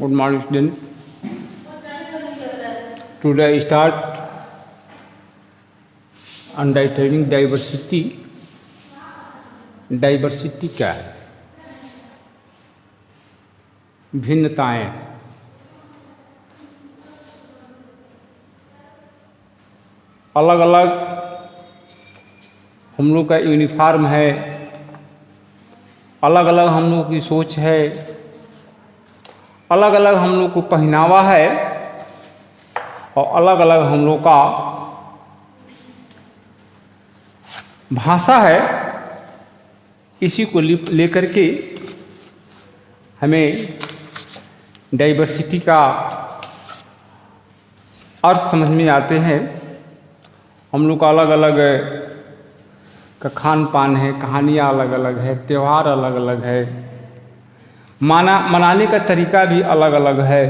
Good morning, student. Today I start understanding diversity. Diversity क्या है? भिन्नताएं। अलग अलग हम लोग का यूनिफॉर्म है, अलग अलग हम लोग की सोच है, अलग अलग हम लोग को पहनावा है और अलग अलग हम लोग का भाषा है। इसी को लेकर के हमें डाइवर्सिटी का अर्थ समझ में आते हैं। हम लोग का अलग अलग का खान पान है, कहानियाँ अलग अलग है, त्यौहार अलग अलग है, मनाने का तरीका भी अलग अलग है।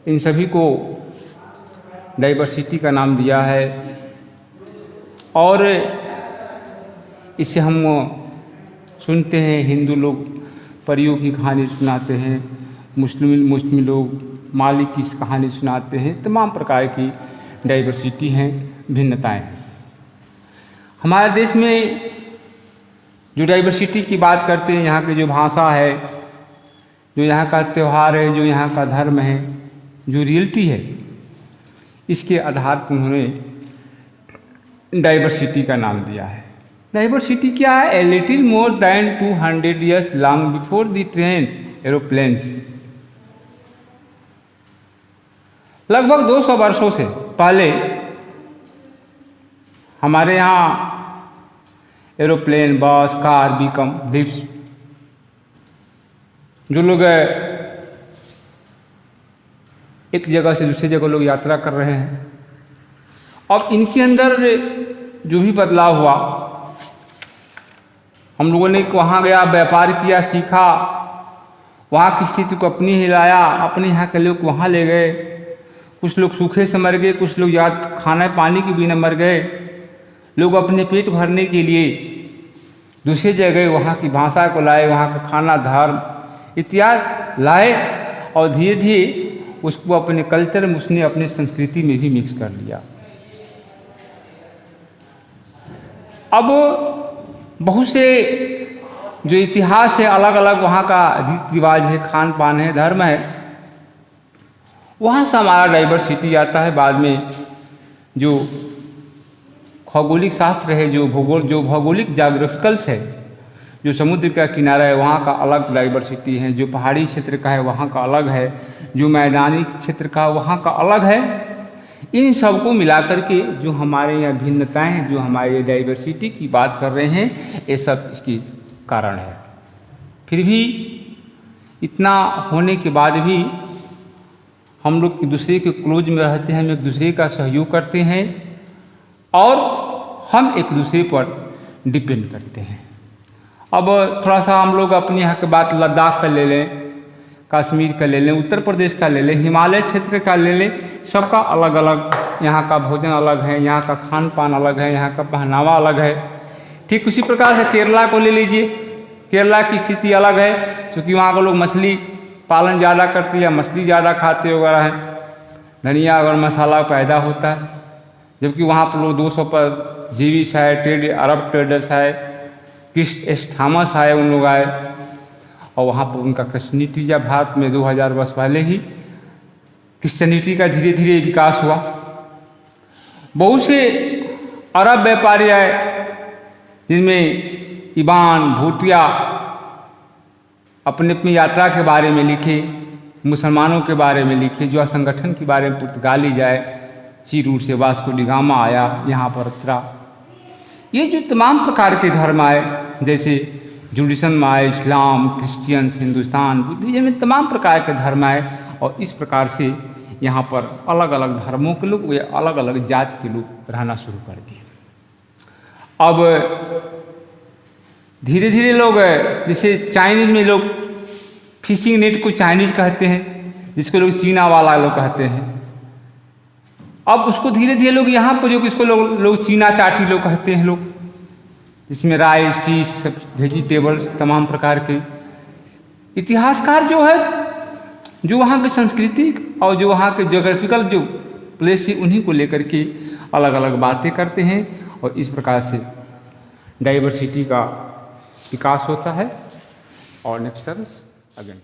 इन सभी को डाइवर्सिटी का नाम दिया है। और इससे हम सुनते हैं, हिंदू लोग परियों की कहानी सुनाते हैं, मुस्लिम लोग मालिक की कहानी सुनाते हैं। तमाम प्रकार की डाइवर्सिटी हैं, भिन्नताएं। हमारे देश में जो डाइवर्सिटी की बात करते हैं, यहाँ की जो भाषा है, जो यहाँ का त्यौहार है, जो यहाँ का धर्म है, जो रियलिटी है, इसके आधार पर उन्होंने डाइवर्सिटी का नाम दिया है। डाइवर्सिटी क्या है? A little more than 200 years long before the train aeroplanes. लगभग 200 वर्षों से पहले हमारे यहाँ एरोप्लेन, बस, कार, बीकम, लिफ्ट, जो लोग एक जगह से दूसरी जगह लोग यात्रा कर रहे हैं। अब इनके अंदर जो भी बदलाव हुआ, हम लोगों ने वहाँ गया, व्यापार किया, सीखा, वहाँ की स्थिति को अपनी हिलाया, अपने यहाँ के लोग वहाँ ले गए। कुछ लोग सूखे से मर गए, कुछ लोग खाना पानी के बिना मर गए। लोग अपने पेट भरने के लिए दूसरी जगह वहाँ की भाषा को लाए, वहाँ का खाना, धर्म इत्यादि लाए और धीरे धीरे उसको अपने कल्चर में, उसने अपने संस्कृति में भी मिक्स कर लिया। अब बहुत से जो इतिहास है, अलग अलग वहाँ का रीति रिवाज है, खान पान है, धर्म है, वहाँ से हमारा डाइवर्सिटी आता है। बाद में जो खगोलिक शास्त्र है, जो भौगोलिक जाग्राफिकल्स है, जो समुद्र का किनारा है, वहाँ का अलग डाइवर्सिटी है। जो पहाड़ी क्षेत्र का है, वहाँ का अलग है। जो मैदानी क्षेत्र का, वहाँ का अलग है। इन सब को मिलाकर के जो हमारे यहाँ भिन्नताएं हैं, जो हमारे डाइवर्सिटी की बात कर रहे हैं, ये सब इसकी कारण है। फिर भी इतना होने के बाद भी हम लोग एक दूसरे के क्लोज में रहते हैं, हम एक दूसरे का सहयोग करते हैं और हम एक दूसरे पर डिपेंड करते हैं। अब थोड़ा सा हम लोग अपने यहाँ की बात लद्दाख का ले लें, कश्मीर का ले लें, उत्तर प्रदेश का ले लें, हिमालय क्षेत्र का ले लें। सबका अलग अलग, यहाँ का भोजन अलग है, यहाँ का खान पान अलग है, यहाँ का पहनावा अलग है। ठीक उसी प्रकार से केरला को ले लीजिए। केरला की स्थिति अलग है, क्योंकि वहाँ के लोग मछली पालन ज़्यादा करते हैं, मछली ज़्यादा खाते वगैरह हैं, धनिया और मसाला पैदा होता है। जबकि वहाँ पर लोग 200 पर जीविस है, अरब ट्रेडर्स है, क्रिस्ट थॉमस आए, उन लोग आए और वहाँ पर उनका क्रिश्चियनिटी, जब भारत में 2000 वर्ष पहले ही क्रिश्चियनिटी का धीरे धीरे विकास हुआ। बहुत से अरब व्यापारी आए, जिनमें इबान, भूटिया अपनी अपनी यात्रा के बारे में लिखे, मुसलमानों के बारे में लिखे, जो संगठन के बारे में पुर्तगाली जाए, चीरूर से वास्को डी गामा आया, यहाँ पर उतरा। ये जो तमाम प्रकार के धर्म आए, जैसे जुडिज्म आए, इस्लाम, क्रिश्चियंस, हिंदुस्तान, बुद्धिज्म में तमाम प्रकार के धर्म आए और इस प्रकार से यहाँ पर अलग अलग धर्मों के लोग या अलग अलग जाति के लोग रहना शुरू कर दिए। अब धीरे धीरे लोग, जैसे चाइनीज में लोग फिशिंग नेट को चाइनीज कहते हैं, जिसको लोग चीना वाला लोग कहते हैं। अब उसको धीरे धीरे लोग यहाँ पर जो इसको लोग चीना चाटी लोग कहते हैं लोग, जिसमें राइस, फिश, वेजिटेबल्स, तमाम प्रकार के। इतिहासकार जो है जो वहाँ की संस्कृति और जो वहाँ के जोग्राफिकल जो प्लेस है उन्हीं को लेकर के अलग अलग बातें करते हैं और इस प्रकार से डाइवर्सिटी का विकास होता है। और नेक्स्ट टर्म्स अगेन।